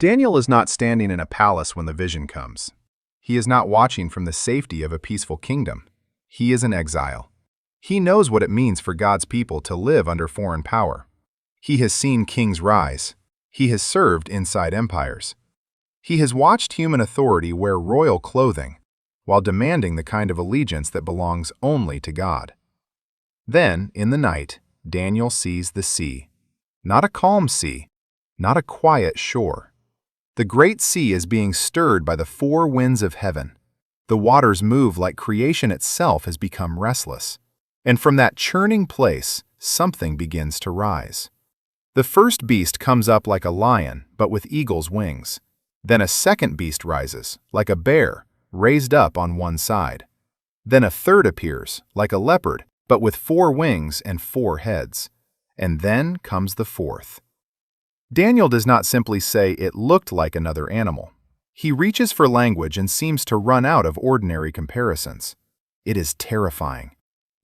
Daniel is not standing in a palace when the vision comes. He is not watching from the safety of a peaceful kingdom. He is in exile. He knows what it means for God's people to live under foreign power. He has seen kings rise. He has served inside empires. He has watched human authority wear royal clothing while demanding the kind of allegiance that belongs only to God. Then, in the night, Daniel sees the sea. Not a calm sea, not a quiet shore. The great sea is being stirred by the four winds of heaven. The waters move like creation itself has become restless. And from that churning place, something begins to rise. The first beast comes up like a lion, but with eagle's wings. Then a second beast rises, like a bear, raised up on one side. Then a third appears, like a leopard, but with 4 wings and 4 heads. And then comes the fourth. Daniel does not simply say it looked like another animal. He reaches for language and seems to run out of ordinary comparisons. It is terrifying,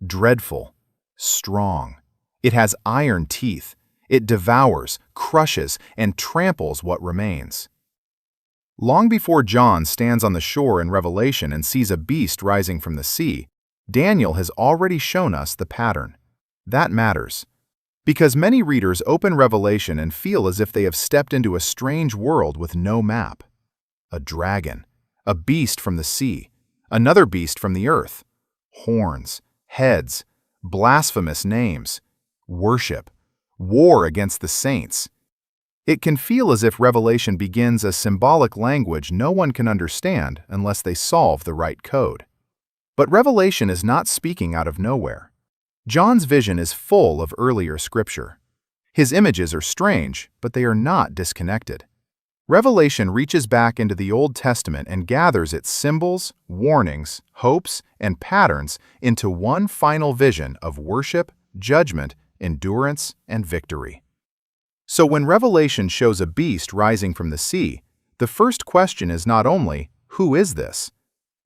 dreadful, strong. It has iron teeth. It devours, crushes, and tramples what remains. Long before John stands on the shore in Revelation and sees a beast rising from the sea, Daniel has already shown us the pattern. That matters, because many readers open Revelation and feel as if they have stepped into a strange world with no map. A dragon, a beast from the sea, another beast from the earth, horns, heads, blasphemous names, worship, war against the saints. It can feel as if Revelation begins a symbolic language no one can understand unless they solve the right code. But Revelation is not speaking out of nowhere. John's vision is full of earlier scripture. His images are strange, but they are not disconnected. Revelation reaches back into the Old Testament and gathers its symbols, warnings, hopes, and patterns into one final vision of worship, judgment, endurance, and victory. So when Revelation shows a beast rising from the sea, the first question is not only, who is this?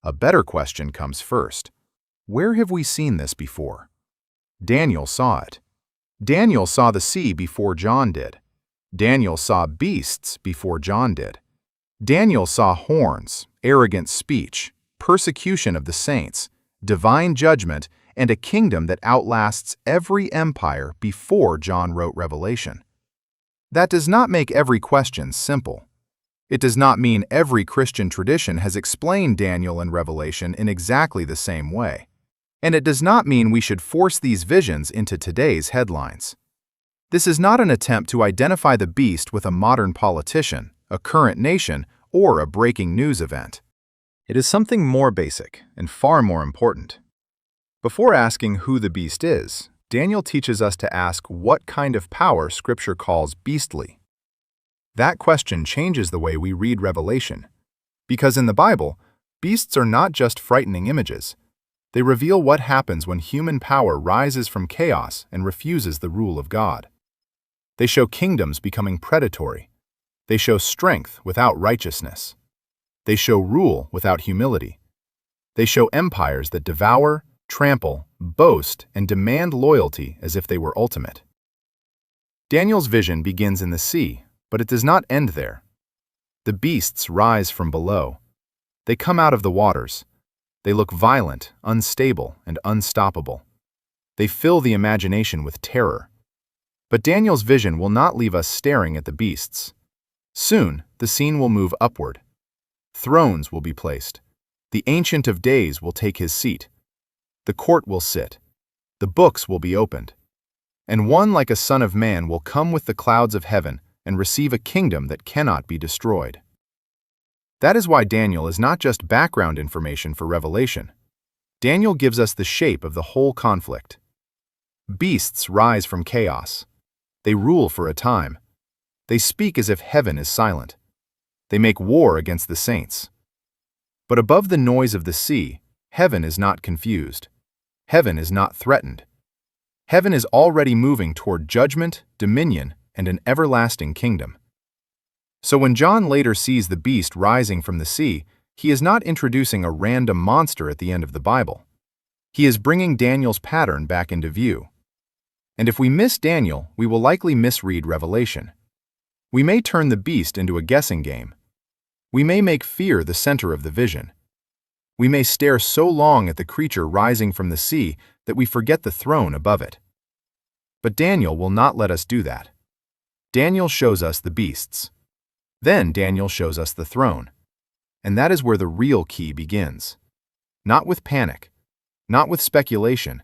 A better question comes first. Where have we seen this before? Daniel saw it. Daniel saw the sea before John did. Daniel saw beasts before John did. Daniel saw horns, arrogant speech, persecution of the saints, divine judgment, and a kingdom that outlasts every empire before John wrote Revelation. That does not make every question simple. It does not mean every Christian tradition has explained Daniel and Revelation in exactly the same way. And it does not mean we should force these visions into today's headlines. This is not an attempt to identify the beast with a modern politician, a current nation, or a breaking news event. It is something more basic and far more important. Before asking who the beast is, Daniel teaches us to ask what kind of power Scripture calls beastly. That question changes the way we read Revelation, because in the Bible, beasts are not just frightening images. They reveal what happens when human power rises from chaos and refuses the rule of God. They show kingdoms becoming predatory. They show strength without righteousness. They show rule without humility. They show empires that devour, trample, boast, and demand loyalty as if they were ultimate. Daniel's vision begins in the sea, but it does not end there. The beasts rise from below. They come out of the waters. They look violent, unstable, and unstoppable. They fill the imagination with terror. But Daniel's vision will not leave us staring at the beasts. Soon, the scene will move upward. Thrones will be placed. The Ancient of Days will take his seat. The court will sit. The books will be opened. And one like a son of man will come with the clouds of heaven and receive a kingdom that cannot be destroyed. That is why Daniel is not just background information for Revelation. Daniel gives us the shape of the whole conflict. Beasts rise from chaos. They rule for a time. They speak as if heaven is silent. They make war against the saints. But above the noise of the sea, heaven is not confused. Heaven is not threatened. Heaven is already moving toward judgment, dominion, and an everlasting kingdom. So when John later sees the beast rising from the sea, he is not introducing a random monster at the end of the Bible. He is bringing Daniel's pattern back into view. And if we miss Daniel, we will likely misread Revelation. We may turn the beast into a guessing game. We may make fear the center of the vision. We may stare so long at the creature rising from the sea that we forget the throne above it. But Daniel will not let us do that. Daniel shows us the beasts. Then Daniel shows us the throne. And that is where the real key begins. Not with panic, not with speculation,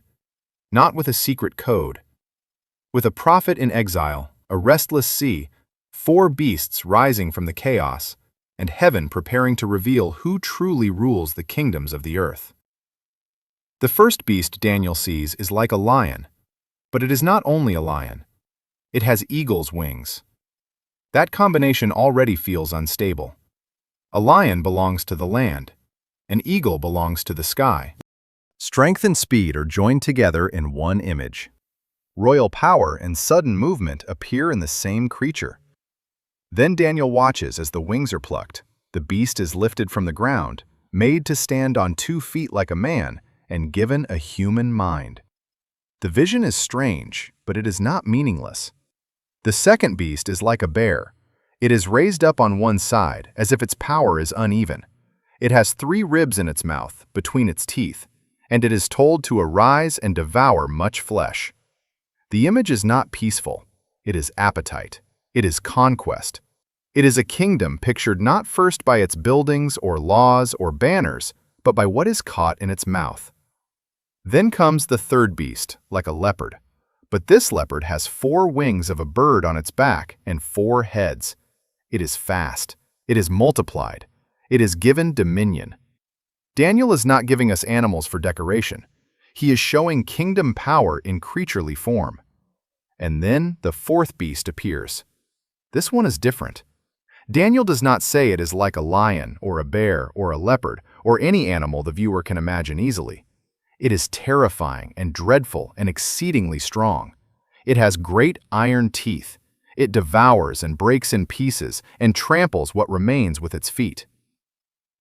not with a secret code. With a prophet in exile, a restless sea, 4 beasts rising from the chaos, and heaven preparing to reveal who truly rules the kingdoms of the earth. The first beast Daniel sees is like a lion, but it is not only a lion. It has eagle's wings. That combination already feels unstable. A lion belongs to the land. An eagle belongs to the sky. Strength and speed are joined together in one image. Royal power and sudden movement appear in the same creature. Then Daniel watches as the wings are plucked. The beast is lifted from the ground, made to stand on 2 feet like a man, and given a human mind. The vision is strange, but it is not meaningless. The second beast is like a bear. It is raised up on one side, as if its power is uneven. It has 3 ribs in its mouth, between its teeth, and it is told to arise and devour much flesh. The image is not peaceful. It is appetite. It is conquest. It is a kingdom pictured not first by its buildings or laws or banners, but by what is caught in its mouth. Then comes the third beast, like a leopard. But this leopard has 4 wings of a bird on its back and 4 heads. It is fast. It is multiplied. It is given dominion. Daniel is not giving us animals for decoration. He is showing kingdom power in creaturely form. And then the fourth beast appears. This one is different. Daniel does not say it is like a lion or a bear or a leopard or any animal the viewer can imagine easily. It is terrifying and dreadful and exceedingly strong. It has great iron teeth. It devours and breaks in pieces and tramples what remains with its feet.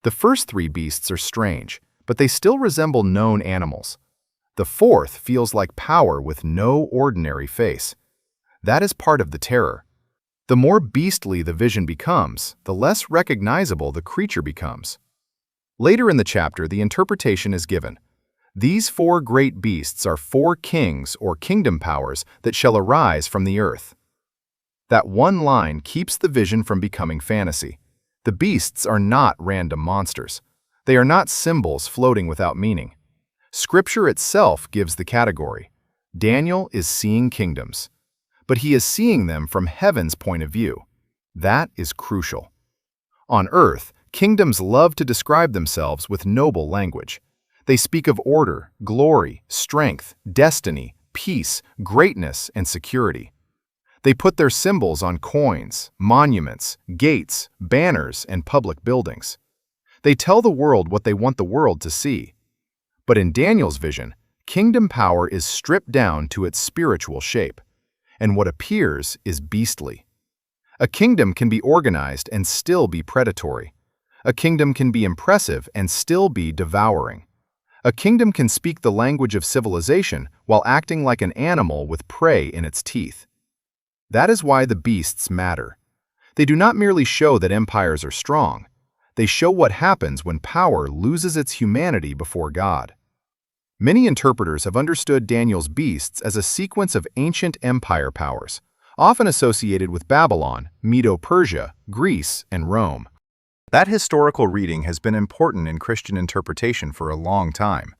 The first 3 beasts are strange, but they still resemble known animals. The fourth feels like power with no ordinary face. That is part of the terror. The more beastly the vision becomes, the less recognizable the creature becomes. Later in the chapter, the interpretation is given. These 4 great beasts are 4 kings or kingdom powers that shall arise from the earth. That one line keeps the vision from becoming fantasy. The beasts are not random monsters. They are not symbols floating without meaning. Scripture itself gives the category. Daniel is seeing kingdoms, but he is seeing them from heaven's point of view. That is crucial. On earth, kingdoms love to describe themselves with noble language. They speak of order, glory, strength, destiny, peace, greatness, and security. They put their symbols on coins, monuments, gates, banners, and public buildings. They tell the world what they want the world to see. But in Daniel's vision, kingdom power is stripped down to its spiritual shape, and what appears is beastly. A kingdom can be organized and still be predatory. A kingdom can be impressive and still be devouring. A kingdom can speak the language of civilization while acting like an animal with prey in its teeth. That is why the beasts matter. They do not merely show that empires are strong. They show what happens when power loses its humanity before God. Many interpreters have understood Daniel's beasts as a sequence of ancient empire powers, often associated with Babylon, Medo-Persia, Greece, and Rome. That historical reading has been important in Christian interpretation for a long time.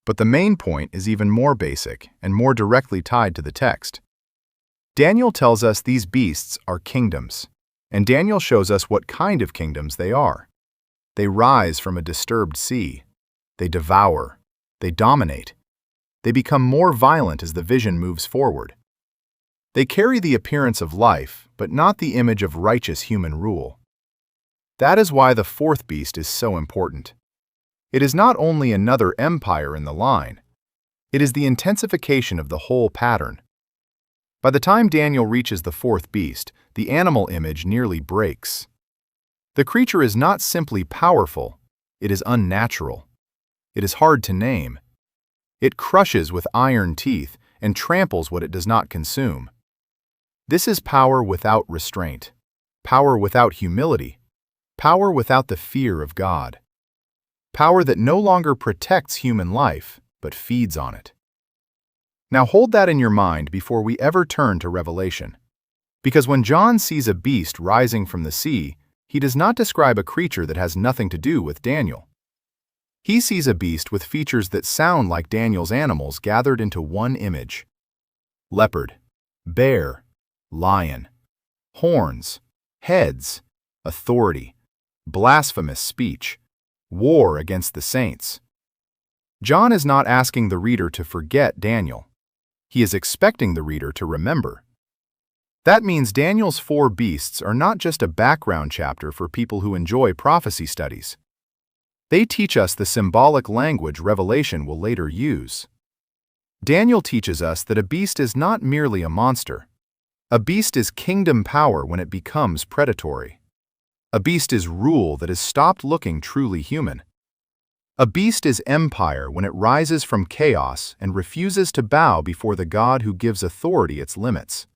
But the main point is even more basic and more directly tied to the text. Daniel tells us these beasts are kingdoms, and Daniel shows us what kind of kingdoms they are. They rise from a disturbed sea. They devour. They dominate. They become more violent as the vision moves forward. They carry the appearance of life, but not the image of righteous human rule. That is why the fourth beast is so important. It is not only another empire in the line. It is the intensification of the whole pattern. By the time Daniel reaches the fourth beast, the animal image nearly breaks. The creature is not simply powerful, it is unnatural. It is hard to name. It crushes with iron teeth and tramples what it does not consume. This is power without restraint. power without humility, power without the fear of God, power that no longer protects human life, but feeds on it. Now hold that in your mind before we ever turn to Revelation. Because when John sees a beast rising from the sea, he does not describe a creature that has nothing to do with Daniel. He sees a beast with features that sound like Daniel's animals gathered into one image: leopard, bear, lion, horns, heads, authority, blasphemous speech, war against the saints. John is not asking the reader to forget Daniel. He is expecting the reader to remember. That means Daniel's 4 beasts are not just a background chapter for people who enjoy prophecy studies. They teach us the symbolic language Revelation will later use. Daniel teaches us that a beast is not merely a monster. A beast is kingdom power when it becomes predatory. A beast is rule that has stopped looking truly human. A beast is empire when it rises from chaos and refuses to bow before the God who gives authority its limits.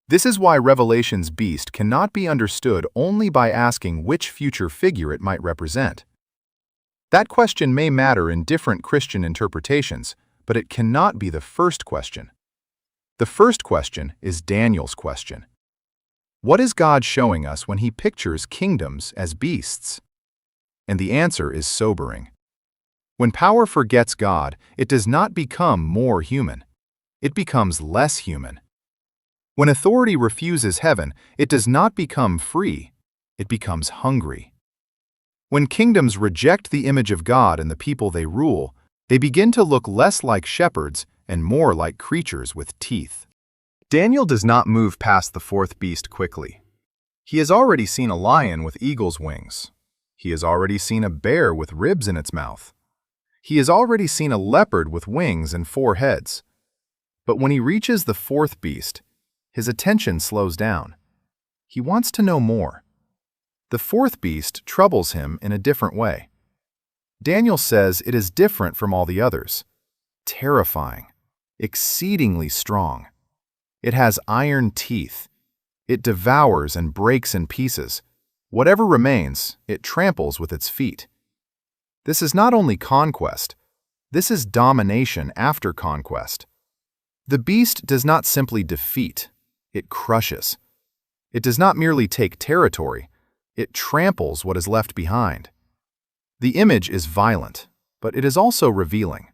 This is why Revelation's beast cannot be understood only by asking which future figure it might represent. That question may matter in different Christian interpretations, but it cannot be the first question. The first question is Daniel's question. What is God showing us when he pictures kingdoms as beasts? And the answer is sobering. When power forgets God, it does not become more human. It becomes less human. When authority refuses heaven, it does not become free. It becomes hungry. When kingdoms reject the image of God and the people they rule, they begin to look less like shepherds and more like creatures with teeth. Daniel does not move past the 4th beast quickly. He has already seen a lion with eagle's wings. He has already seen a bear with ribs in its mouth. He has already seen a leopard with wings and 4 heads. But when he reaches the 4th beast, his attention slows down. He wants to know more. The 4th beast troubles him in a different way. Daniel says it is different from all the others. Terrifying, exceedingly strong. It has iron teeth. It devours and breaks in pieces. Whatever remains, it tramples with its feet. This is not only conquest. This is domination after conquest. The beast does not simply defeat. It crushes. It does not merely take territory. It tramples what is left behind. The image is violent, but it is also revealing.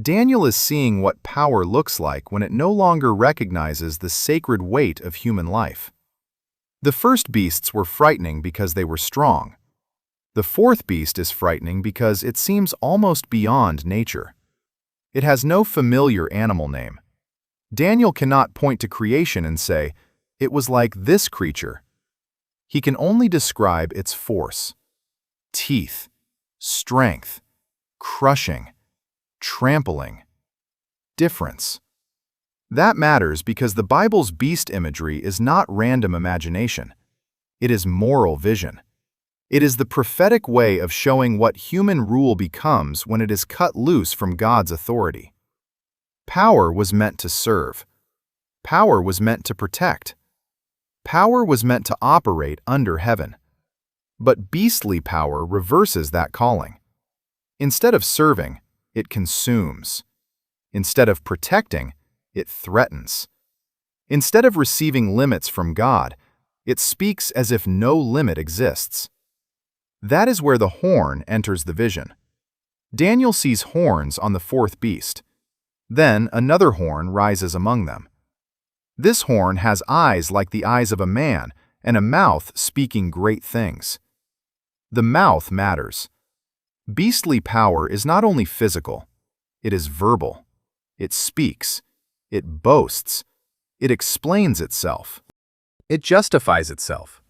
Daniel is seeing what power looks like when it no longer recognizes the sacred weight of human life. The first beasts were frightening because they were strong. The 4th beast is frightening because it seems almost beyond nature. It has no familiar animal name. Daniel cannot point to creation and say, "It was like this creature." He can only describe its force: teeth, strength, crushing, trampling, difference. That matters because the Bible's beast imagery is not random imagination. It is moral vision. It is the prophetic way of showing what human rule becomes when it is cut loose from God's authority. Power was meant to serve. Power was meant to protect. Power was meant to operate under heaven. But beastly power reverses that calling. Instead of serving, it consumes. Instead of protecting, it threatens. Instead of receiving limits from God, it speaks as if no limit exists. That is where the horn enters the vision. Daniel sees horns on the 4th beast. Then another horn rises among them. This horn has eyes like the eyes of a man and a mouth speaking great things. The mouth matters. Beastly power is not only physical, it is verbal. It speaks. It boasts. It explains itself. It justifies itself.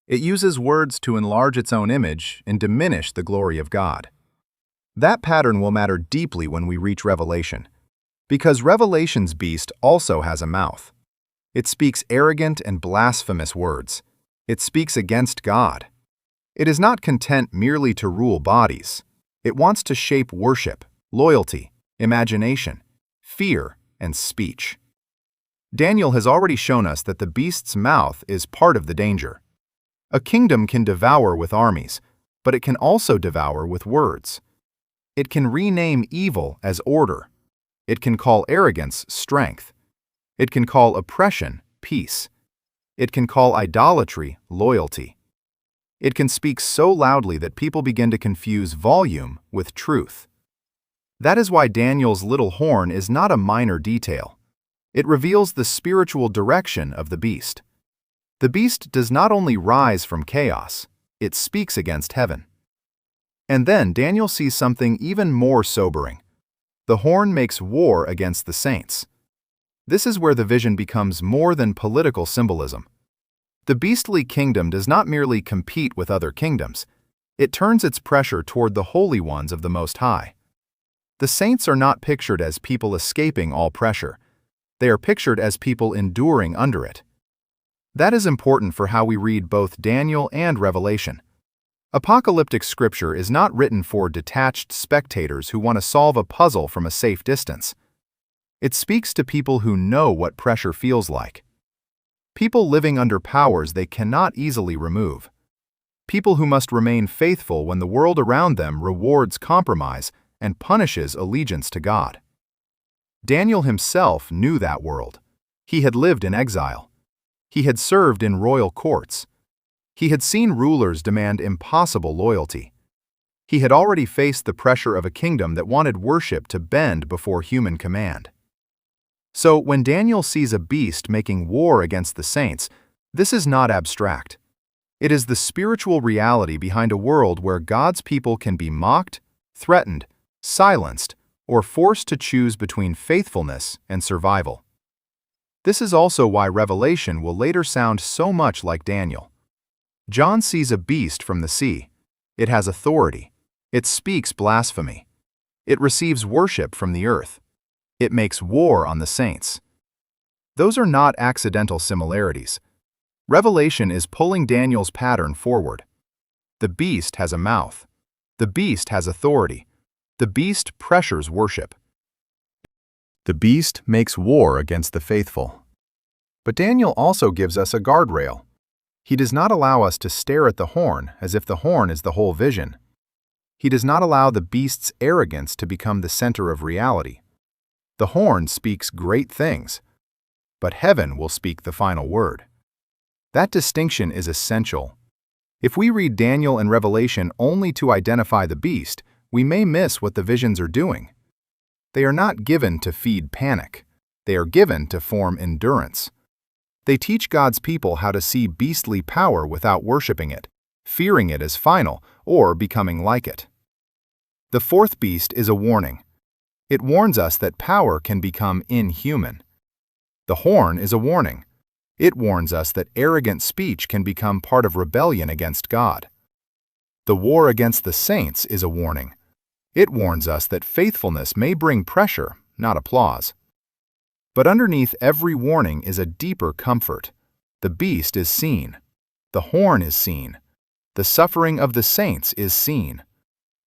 It uses words to enlarge its own image and diminish the glory of God. That pattern will matter deeply when we reach Revelation, because Revelation's beast also has a mouth. It speaks arrogant and blasphemous words. It speaks against God. It is not content merely to rule bodies. It wants to shape worship, loyalty, imagination, fear, and speech. Daniel has already shown us that the beast's mouth is part of the danger. A kingdom can devour with armies, but it can also devour with words. It can rename evil as order. It can call arrogance strength. It can call oppression peace. It can call idolatry loyalty. It can speak so loudly that people begin to confuse volume with truth. That is why Daniel's little horn is not a minor detail. It reveals the spiritual direction of the beast. The beast does not only rise from chaos, it speaks against heaven. And then Daniel sees something even more sobering. The horn makes war against the saints. This is where the vision becomes more than political symbolism. The beastly kingdom does not merely compete with other kingdoms. It turns its pressure toward the holy ones of the Most High. The saints are not pictured as people escaping all pressure. They are pictured as people enduring under it. That is important for how we read both Daniel and Revelation. Apocalyptic scripture is not written for detached spectators who want to solve a puzzle from a safe distance. It speaks to people who know what pressure feels like. People living under powers they cannot easily remove. People who must remain faithful when the world around them rewards compromise and punishes allegiance to God. Daniel himself knew that world. He had lived in exile. He had served in royal courts. He had seen rulers demand impossible loyalty. He had already faced the pressure of a kingdom that wanted worship to bend before human command. So when Daniel sees a beast making war against the saints, this is not abstract. It is the spiritual reality behind a world where God's people can be mocked, threatened, silenced, or forced to choose between faithfulness and survival. This is also why Revelation will later sound so much like Daniel. John sees a beast from the sea. It has authority. It speaks blasphemy. It receives worship from the earth. It makes war on the saints. Those are not accidental similarities. Revelation is pulling Daniel's pattern forward. The beast has a mouth. The beast has authority. The beast pressures worship. The beast makes war against the faithful. But Daniel also gives us a guardrail. He does not allow us to stare at the horn as if the horn is the whole vision. He does not allow the beast's arrogance to become the center of reality. The horn speaks great things, but heaven will speak the final word. That distinction is essential. If we read Daniel and Revelation only to identify the beast, we may miss what the visions are doing. They are not given to feed panic. They are given to form endurance. They teach God's people how to see beastly power without worshiping it, fearing it as final, or becoming like it. The fourth beast is a warning. It warns us that power can become inhuman. The horn is a warning. It warns us that arrogant speech can become part of rebellion against God. The war against the saints is a warning. It warns us that faithfulness may bring pressure, not applause. But underneath every warning is a deeper comfort. The beast is seen. The horn is seen. The suffering of the saints is seen.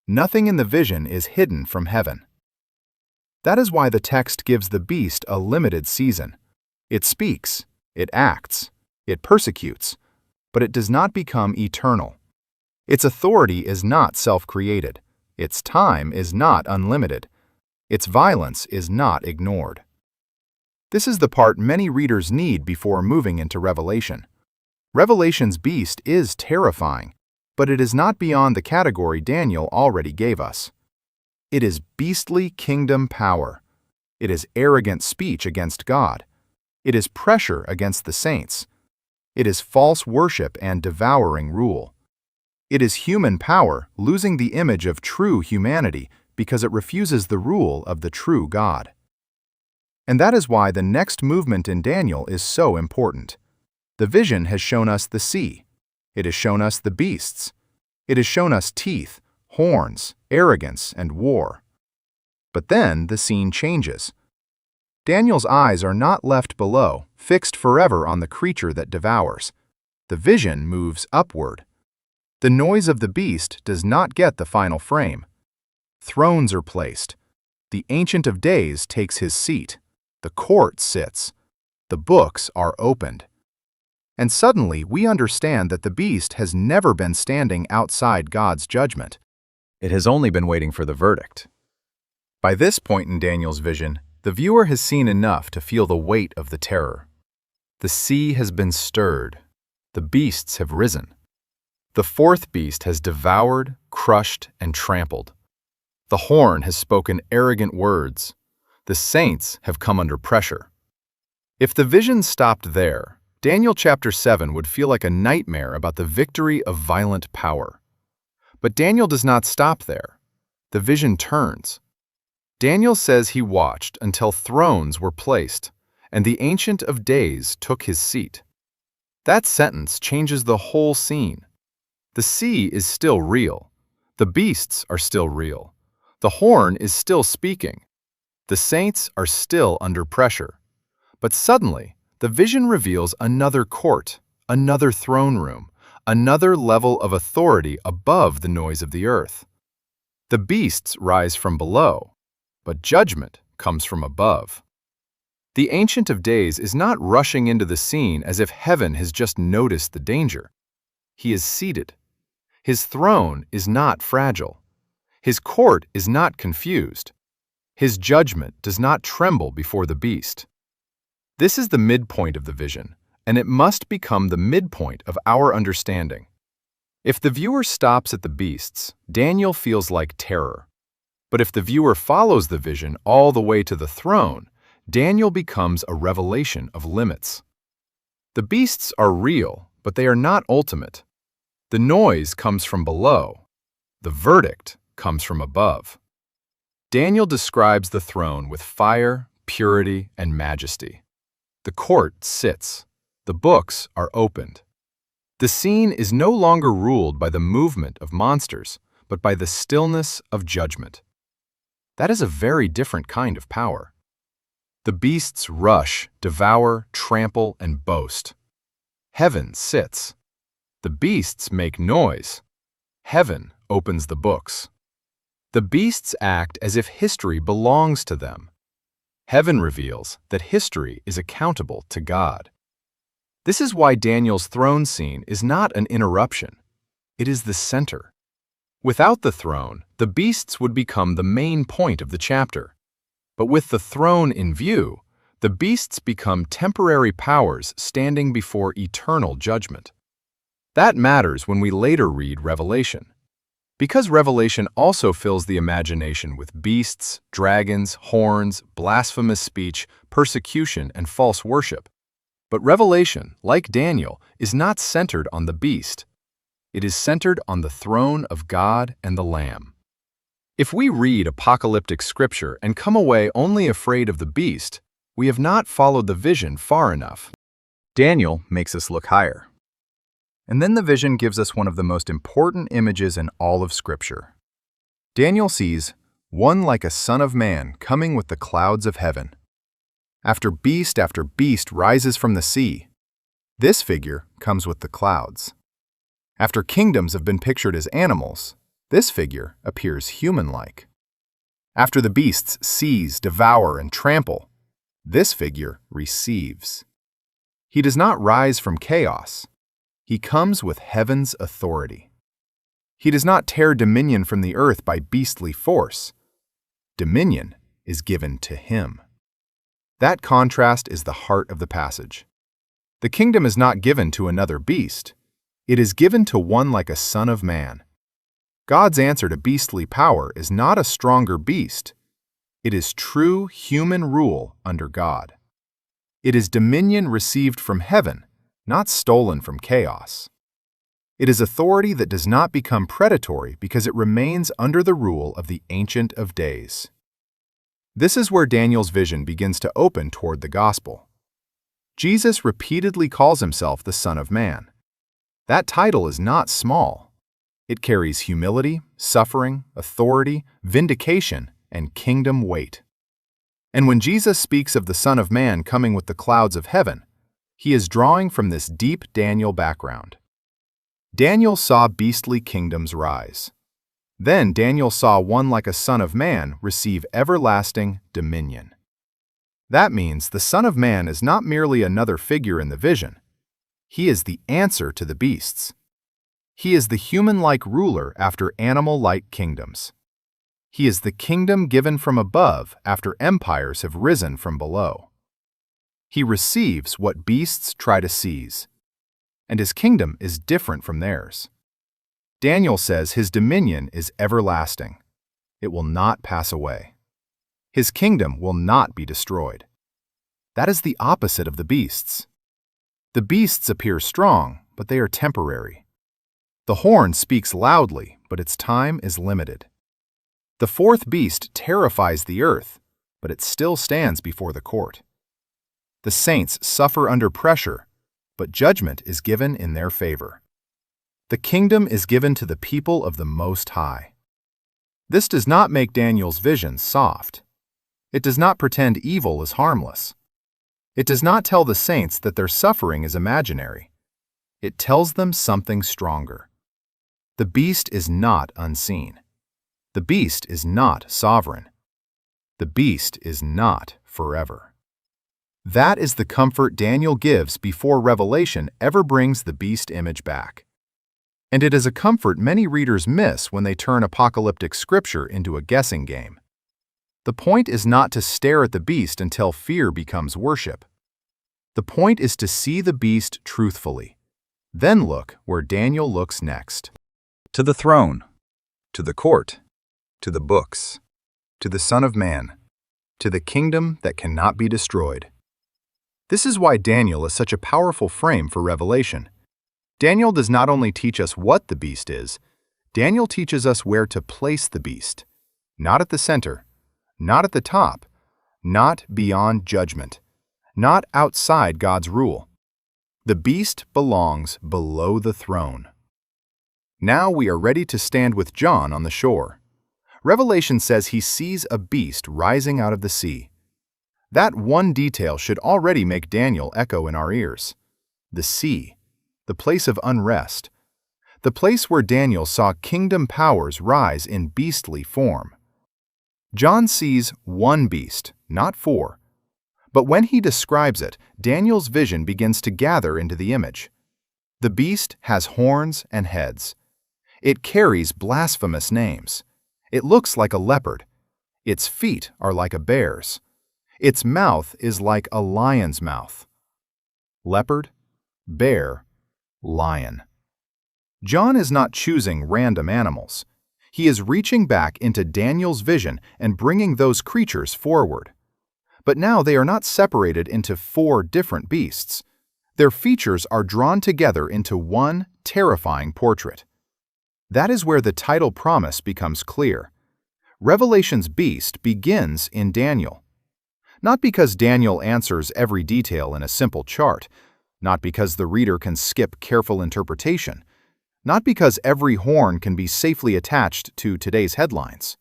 Nothing in the vision is hidden from heaven. That is why the text gives the beast a limited season. It speaks, it acts, it persecutes, but it does not become eternal. Its authority is not self-created. Its time is not unlimited. Its violence is not ignored. This is the part many readers need before moving into Revelation. Revelation's beast is terrifying, but it is not beyond the category Daniel already gave us. It is beastly kingdom power. It is arrogant speech against God. It is pressure against the saints. It is false worship and devouring rule. It is human power losing the image of true humanity because it refuses the rule of the true God. And that is why the next movement in Daniel is so important. The vision has shown us the sea. It has shown us the beasts. It has shown us teeth, horns, arrogance, and war. But then the scene changes. Daniel's eyes are not left below, fixed forever on the creature that devours. The vision moves upward. The noise of the beast does not get the final frame. Thrones are placed. The Ancient of Days takes his seat. The court sits. The books are opened. And suddenly we understand that the beast has never been standing outside God's judgment. It has only been waiting for the verdict. By this point in Daniel's vision, the viewer has seen enough to feel the weight of the terror. The sea has been stirred. The beasts have risen. The fourth beast has devoured, crushed, and trampled. The horn has spoken arrogant words. The saints have come under pressure. If the vision stopped there, Daniel chapter 7 would feel like a nightmare about the victory of violent power. But Daniel does not stop there. The vision turns. Daniel says he watched until thrones were placed, and the Ancient of Days took his seat. That sentence changes the whole scene. The sea is still real. The beasts are still real. The horn is still speaking. The saints are still under pressure. But suddenly, the vision reveals another court, another throne room, another level of authority above the noise of the earth. The beasts rise from below, but judgment comes from above. The Ancient of Days is not rushing into the scene as if heaven has just noticed the danger. He is seated. His throne is not fragile. His court is not confused. His judgment does not tremble before the beast. This is the midpoint of the vision, and it must become the midpoint of our understanding. If the viewer stops at the beasts, Daniel feels like terror. But if the viewer follows the vision all the way to the throne, Daniel becomes a revelation of limits. The beasts are real, but they are not ultimate. The noise comes from below. The verdict comes from above. Daniel describes the throne with fire, purity, and majesty. The court sits. The books are opened. The scene is no longer ruled by the movement of monsters, but by the stillness of judgment. That is a very different kind of power. The beasts rush, devour, trample, and boast. Heaven sits. The beasts make noise. Heaven opens the books. The beasts act as if history belongs to them. Heaven reveals that history is accountable to God. This is why Daniel's throne scene is not an interruption. It is the center. Without the throne, the beasts would become the main point of the chapter. But with the throne in view, the beasts become temporary powers standing before eternal judgment. That matters when we later read Revelation. Because Revelation also fills the imagination with beasts, dragons, horns, blasphemous speech, persecution, and false worship. But Revelation, like Daniel, is not centered on the beast. It is centered on the throne of God and the Lamb. If we read apocalyptic scripture and come away only afraid of the beast, we have not followed the vision far enough. Daniel makes us look higher. And then the vision gives us one of the most important images in all of Scripture. Daniel sees one like a son of man coming with the clouds of heaven. After beast rises from the sea, this figure comes with the clouds. After kingdoms have been pictured as animals, this figure appears human-like. After the beasts seize, devour, and trample, this figure receives. He does not rise from chaos. He comes with heaven's authority. He does not tear dominion from the earth by beastly force. Dominion is given to him. That contrast is the heart of the passage. The kingdom is not given to another beast. It is given to one like a son of man. God's answer to beastly power is not a stronger beast. It is true human rule under God. It is dominion received from heaven, not stolen from chaos. It is authority that does not become predatory because it remains under the rule of the Ancient of Days. This is where Daniel's vision begins to open toward the gospel. Jesus repeatedly calls himself the Son of Man. That title is not small. It carries humility, suffering, authority, vindication, and kingdom weight. And when Jesus speaks of the Son of Man coming with the clouds of heaven, he is drawing from this deep Daniel background. Daniel saw beastly kingdoms rise. Then Daniel saw one like a son of man receive everlasting dominion. That means the Son of Man is not merely another figure in the vision. He is the answer to the beasts. He is the human-like ruler after animal-like kingdoms. He is the kingdom given from above after empires have risen from below. He receives what beasts try to seize, and his kingdom is different from theirs. Daniel says his dominion is everlasting. It will not pass away. His kingdom will not be destroyed. That is the opposite of the beasts. The beasts appear strong, but they are temporary. The horn speaks loudly, but its time is limited. The fourth beast terrifies the earth, but it still stands before the court. The saints suffer under pressure, but judgment is given in their favor. The kingdom is given to the people of the Most High. This does not make Daniel's vision soft. It does not pretend evil is harmless. It does not tell the saints that their suffering is imaginary. It tells them something stronger. The beast is not unseen. The beast is not sovereign. The beast is not forever. That is the comfort Daniel gives before Revelation ever brings the beast image back. And it is a comfort many readers miss when they turn apocalyptic scripture into a guessing game. The point is not to stare at the beast until fear becomes worship. The point is to see the beast truthfully. Then look where Daniel looks next. To the throne, to the court, to the books, to the Son of Man, to the kingdom that cannot be destroyed. This is why Daniel is such a powerful frame for Revelation. Daniel does not only teach us what the beast is, Daniel teaches us where to place the beast. Not at the center, not at the top, not beyond judgment, not outside God's rule. The beast belongs below the throne. Now we are ready to stand with John on the shore. Revelation says he sees a beast rising out of the sea. That one detail should already make Daniel echo in our ears. The sea, the place of unrest, the place where Daniel saw kingdom powers rise in beastly form. John sees one beast, not four. But when he describes it, Daniel's vision begins to gather into the image. The beast has horns and heads. It carries blasphemous names. It looks like a leopard. Its feet are like a bear's. Its mouth is like a lion's mouth. Leopard, bear, lion. John is not choosing random animals. He is reaching back into Daniel's vision and bringing those creatures forward. But now they are not separated into four different beasts. Their features are drawn together into one terrifying portrait. That is where the title promise becomes clear. Revelation's beast begins in Daniel. Not because Daniel answers every detail in a simple chart, not because the reader can skip careful interpretation, not because every horn can be safely attached to today's headlines.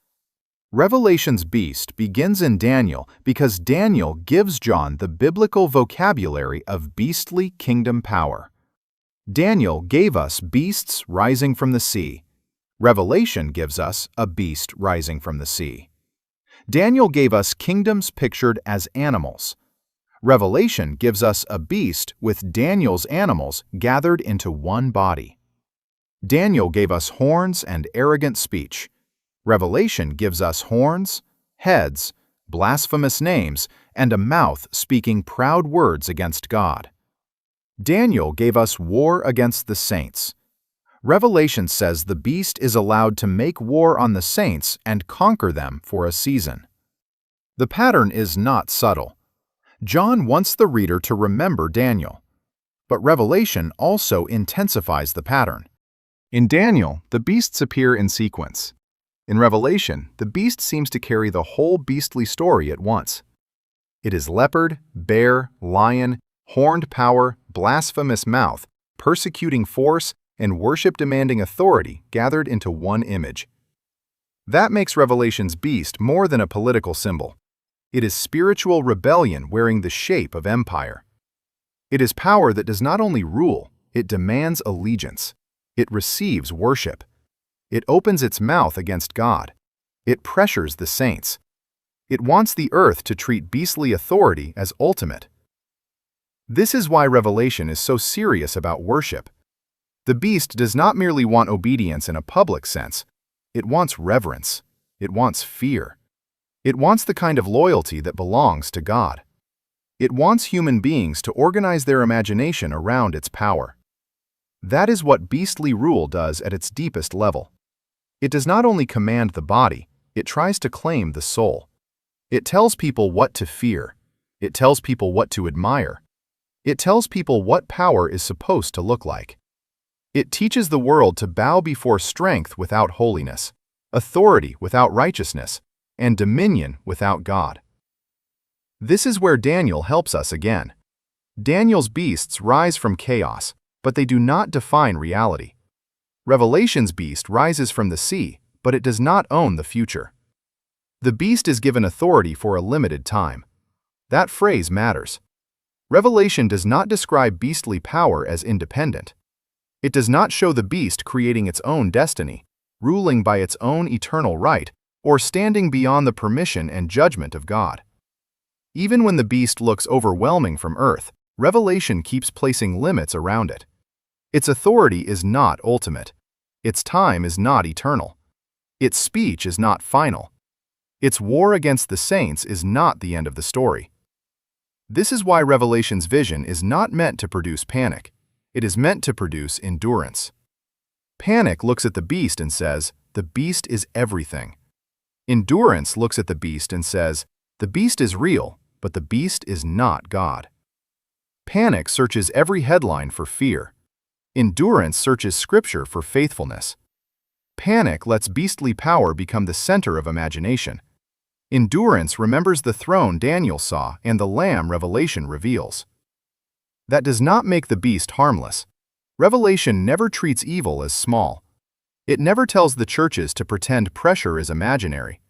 Revelation's beast begins in Daniel because Daniel gives John the biblical vocabulary of beastly kingdom power. Daniel gave us beasts rising from the sea. Revelation gives us a beast rising from the sea. Daniel gave us kingdoms pictured as animals. Revelation gives us a beast with Daniel's animals gathered into one body. Daniel gave us horns and arrogant speech. Revelation gives us horns, heads, blasphemous names, and a mouth speaking proud words against God. Daniel gave us war against the saints. Revelation says the beast is allowed to make war on the saints and conquer them for a season. The pattern is not subtle. John wants the reader to remember Daniel. But Revelation also intensifies the pattern. In Daniel, the beasts appear in sequence. In Revelation, the beast seems to carry the whole beastly story at once. It is leopard, bear, lion, horned power, blasphemous mouth, persecuting force, and worship-demanding authority gathered into one image. That makes Revelation's beast more than a political symbol. It is spiritual rebellion wearing the shape of empire. It is power that does not only rule, it demands allegiance. It receives worship. It opens its mouth against God. It pressures the saints. It wants the earth to treat beastly authority as ultimate. This is why Revelation is so serious about worship. The beast does not merely want obedience in a public sense. It wants reverence. It wants fear. It wants the kind of loyalty that belongs to God. It wants human beings to organize their imagination around its power. That is what beastly rule does at its deepest level. It does not only command the body, it tries to claim the soul. It tells people what to fear. It tells people what to admire. It tells people what power is supposed to look like. It teaches the world to bow before strength without holiness, authority without righteousness, and dominion without God. This is where Daniel helps us again. Daniel's beasts rise from chaos, but they do not define reality. Revelation's beast rises from the sea, but it does not own the future. The beast is given authority for a limited time. That phrase matters. Revelation does not describe beastly power as independent. It does not show the beast creating its own destiny, ruling by its own eternal right, or standing beyond the permission and judgment of God. Even when the beast looks overwhelming from earth, Revelation keeps placing limits around it. Its authority is not ultimate. Its time is not eternal. Its speech is not final. Its war against the saints is not the end of the story. This is why Revelation's vision is not meant to produce panic. It is meant to produce endurance. Panic looks at the beast and says, "The beast is everything." Endurance looks at the beast and says, "The beast is real, but the beast is not God." Panic searches every headline for fear. Endurance searches Scripture for faithfulness. Panic lets beastly power become the center of imagination. Endurance remembers the throne Daniel saw and the Lamb Revelation reveals. That does not make the beast harmless. Revelation never treats evil as small. It never tells the churches to pretend pressure is imaginary.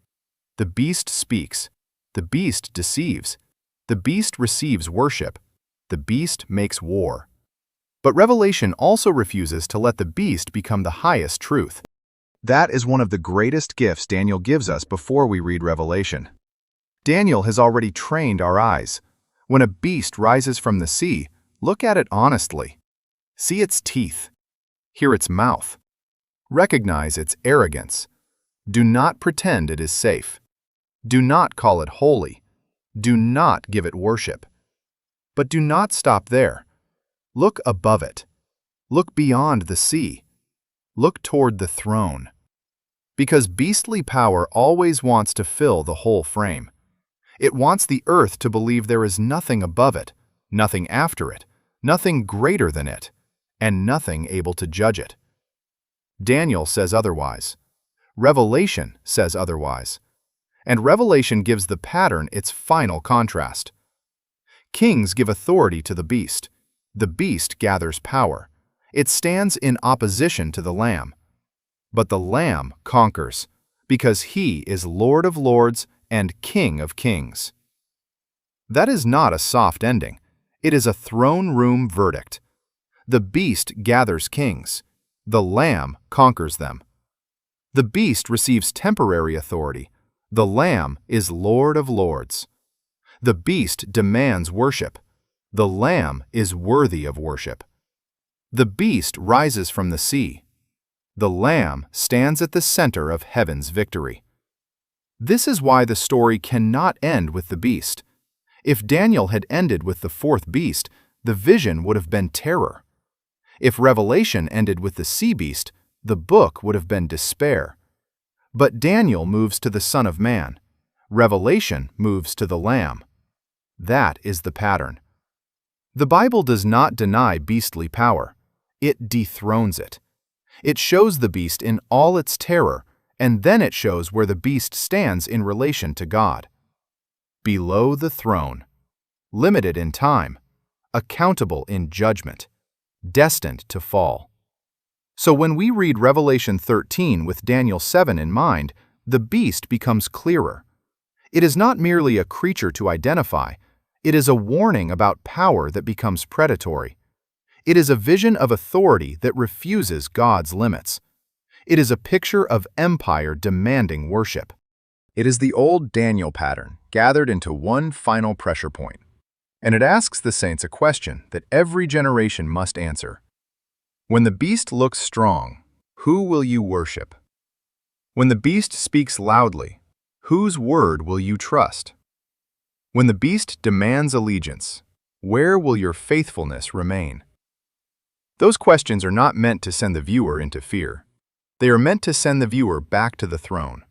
The beast speaks. The beast deceives. The beast receives worship. The beast makes war. But Revelation also refuses to let the beast become the highest truth. That is one of the greatest gifts Daniel gives us before we read Revelation. Daniel has already trained our eyes. When a beast rises from the sea, look at it honestly. See its teeth. Hear its mouth. Recognize its arrogance. Do not pretend it is safe. Do not call it holy. Do not give it worship. But do not stop there. Look above it. Look beyond the sea. Look toward the throne. Because beastly power always wants to fill the whole frame. It wants the earth to believe there is nothing above it, nothing after it, nothing greater than it, and nothing able to judge it. Daniel says otherwise. Revelation says otherwise. And Revelation gives the pattern its final contrast. Kings give authority to the beast. The beast gathers power. It stands in opposition to the Lamb. But the Lamb conquers, because he is Lord of lords and King of kings. That is not a soft ending. It is a throne room verdict. The beast gathers kings. The Lamb conquers them. The beast receives temporary authority. The Lamb is Lord of lords. The beast demands worship. The Lamb is worthy of worship. The beast rises from the sea. The Lamb stands at the center of heaven's victory. This is why the story cannot end with the beast. If Daniel had ended with the fourth beast, the vision would have been terror. If Revelation ended with the sea beast, the book would have been despair. But Daniel moves to the Son of Man. Revelation moves to the Lamb. That is the pattern. The Bible does not deny beastly power. It dethrones it. It shows the beast in all its terror, and then it shows where the beast stands in relation to God. Below the throne, limited in time, accountable in judgment, destined to fall. So when we read Revelation 13 with Daniel 7 in mind, the beast becomes clearer. It is not merely a creature to identify. It is a warning about power that becomes predatory. It is a vision of authority that refuses God's limits. It is a picture of empire demanding worship. It is the old Daniel pattern, gathered into one final pressure point. And it asks the saints a question that every generation must answer. When the beast looks strong, who will you worship? When the beast speaks loudly, whose word will you trust? When the beast demands allegiance, where will your faithfulness remain? Those questions are not meant to send the viewer into fear. They are meant to send the viewer back to the throne.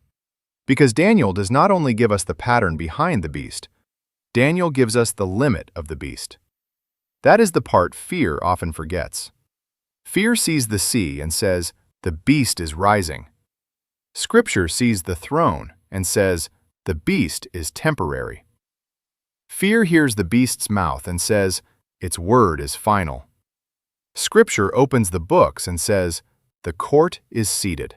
Because Daniel does not only give us the pattern behind the beast, Daniel gives us the limit of the beast. That is the part fear often forgets. Fear sees the sea and says, "The beast is rising." Scripture sees the throne and says, "The beast is temporary." Fear hears the beast's mouth and says, "Its word is final." Scripture opens the books and says, "The court is seated."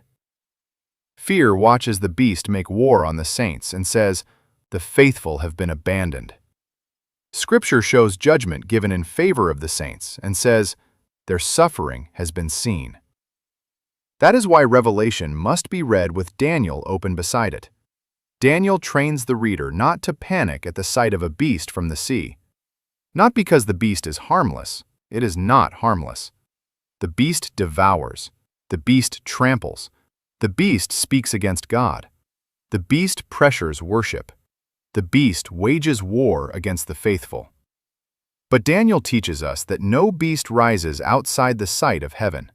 Fear watches the beast make war on the saints and says, "The faithful have been abandoned." Scripture shows judgment given in favor of the saints and says, "Their suffering has been seen." That is why Revelation must be read with Daniel open beside it. Daniel trains the reader not to panic at the sight of a beast from the sea. Not because the beast is harmless. It is not harmless. The beast devours. The beast tramples. The beast speaks against God. The beast pressures worship. The beast wages war against the faithful. But Daniel teaches us that no beast rises outside the sight of heaven.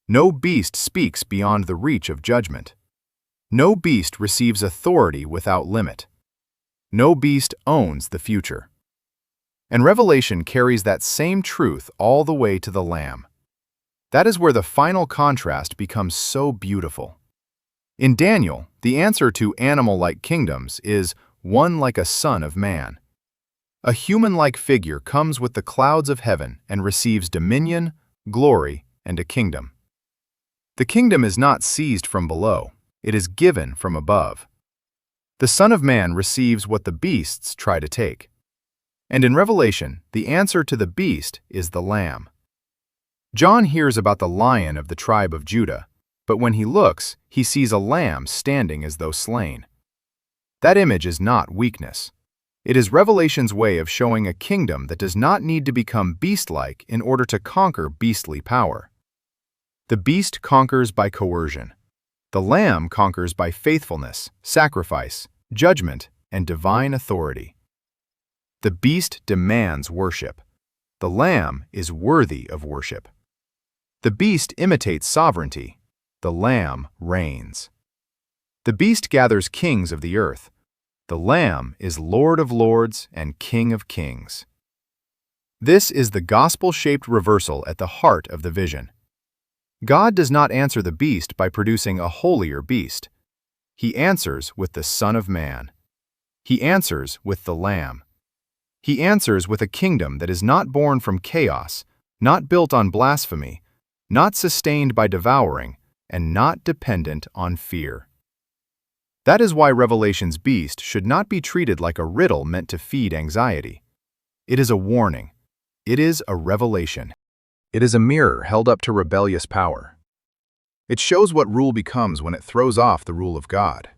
No beast speaks beyond the reach of judgment. No beast receives authority without limit. No beast owns the future. And Revelation carries that same truth all the way to the Lamb. That is where the final contrast becomes so beautiful. In Daniel, the answer to animal-like kingdoms is one like a son of man. A human-like figure comes with the clouds of heaven and receives dominion, glory, and a kingdom. The kingdom is not seized from below, it is given from above. The Son of Man receives what the beasts try to take. And in Revelation, the answer to the beast is the Lamb. John hears about the lion of the tribe of Judah, but when he looks, he sees a lamb standing as though slain. That image is not weakness. It is Revelation's way of showing a kingdom that does not need to become beast-like in order to conquer beastly power. The beast conquers by coercion. The Lamb conquers by faithfulness, sacrifice, judgment, and divine authority. The beast demands worship. The Lamb is worthy of worship. The beast imitates sovereignty. The Lamb reigns. The beast gathers kings of the earth. The Lamb is Lord of lords and King of kings. This is the gospel-shaped reversal at the heart of the vision. God does not answer the beast by producing a holier beast. He answers with the Son of Man. He answers with the Lamb. He answers with a kingdom that is not born from chaos, not built on blasphemy, not sustained by devouring, and not dependent on fear. That is why Revelation's beast should not be treated like a riddle meant to feed anxiety. It is a warning. It is a revelation. It is a mirror held up to rebellious power. It shows what rule becomes when it throws off the rule of God.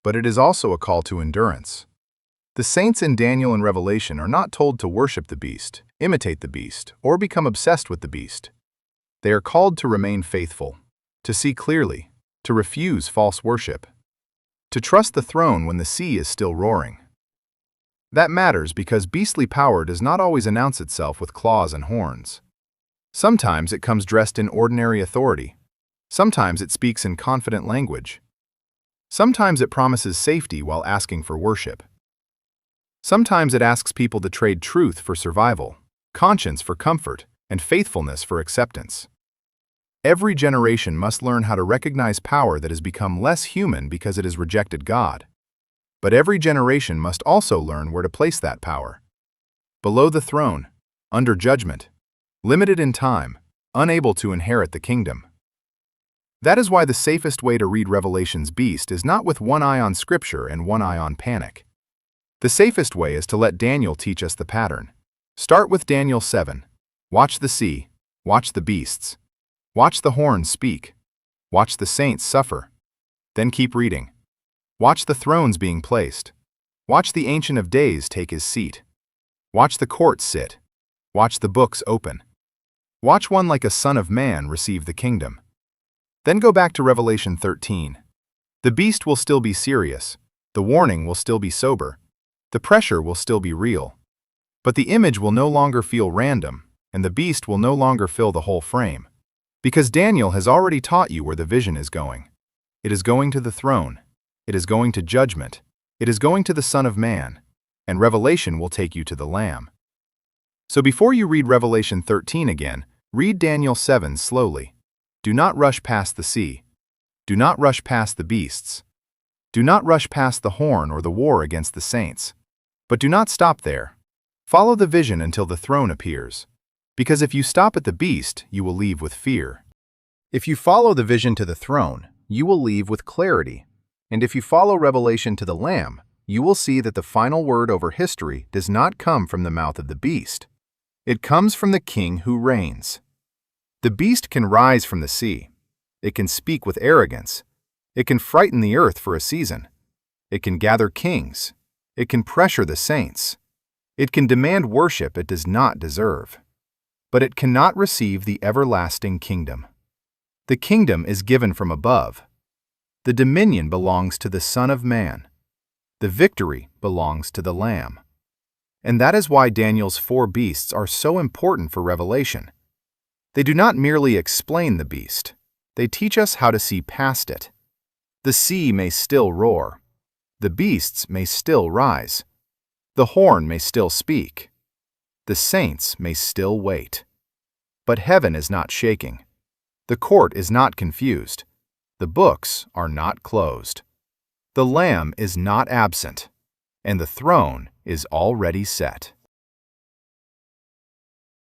But it is also a call to endurance. The saints in Daniel and Revelation are not told to worship the beast, imitate the beast, or become obsessed with the beast. They are called to remain faithful, to see clearly, to refuse false worship, to trust the throne when the sea is still roaring. That matters because beastly power does not always announce itself with claws and horns. Sometimes it comes dressed in ordinary authority. Sometimes it speaks in confident language. Sometimes it promises safety while asking for worship. Sometimes it asks people to trade truth for survival, conscience for comfort, and faithfulness for acceptance. Every generation must learn how to recognize power that has become less human because it has rejected God. But every generation must also learn where to place that power. Below the throne, under judgment, limited in time, unable to inherit the kingdom. That is why the safest way to read Revelation's beast is not with one eye on Scripture and one eye on panic. The safest way is to let Daniel teach us the pattern. Start with Daniel 7. Watch the sea. Watch the beasts. Watch the horns speak. Watch the saints suffer. Then keep reading. Watch the thrones being placed. Watch the Ancient of Days take his seat. Watch the court sit. Watch the books open. Watch one like a son of man receive the kingdom. Then go back to Revelation 13. The beast will still be serious. The warning will still be sober. The pressure will still be real. But the image will no longer feel random, and the beast will no longer fill the whole frame. Because Daniel has already taught you where the vision is going. It is going to the throne. It is going to judgment. It is going to the Son of Man. And Revelation will take you to the Lamb. So before you read Revelation 13 again, read Daniel 7 slowly. Do not rush past the sea. Do not rush past the beasts. Do not rush past the horn or the war against the saints. But do not stop there. Follow the vision until the throne appears. Because if you stop at the beast, you will leave with fear. If you follow the vision to the throne, you will leave with clarity. And if you follow Revelation to the Lamb, you will see that the final word over history does not come from the mouth of the beast. It comes from the King who reigns. The beast can rise from the sea. It can speak with arrogance. It can frighten the earth for a season. It can gather kings. It can pressure the saints. It can demand worship it does not deserve. But it cannot receive the everlasting kingdom. The kingdom is given from above. The dominion belongs to the Son of Man. The victory belongs to the Lamb. And that is why Daniel's 4 beasts are so important for Revelation. They do not merely explain the beast. They teach us how to see past it. The sea may still roar. The beasts may still rise. The horn may still speak. The saints may still wait. But heaven is not shaking. The court is not confused. The books are not closed. The Lamb is not absent. And the throne is already set.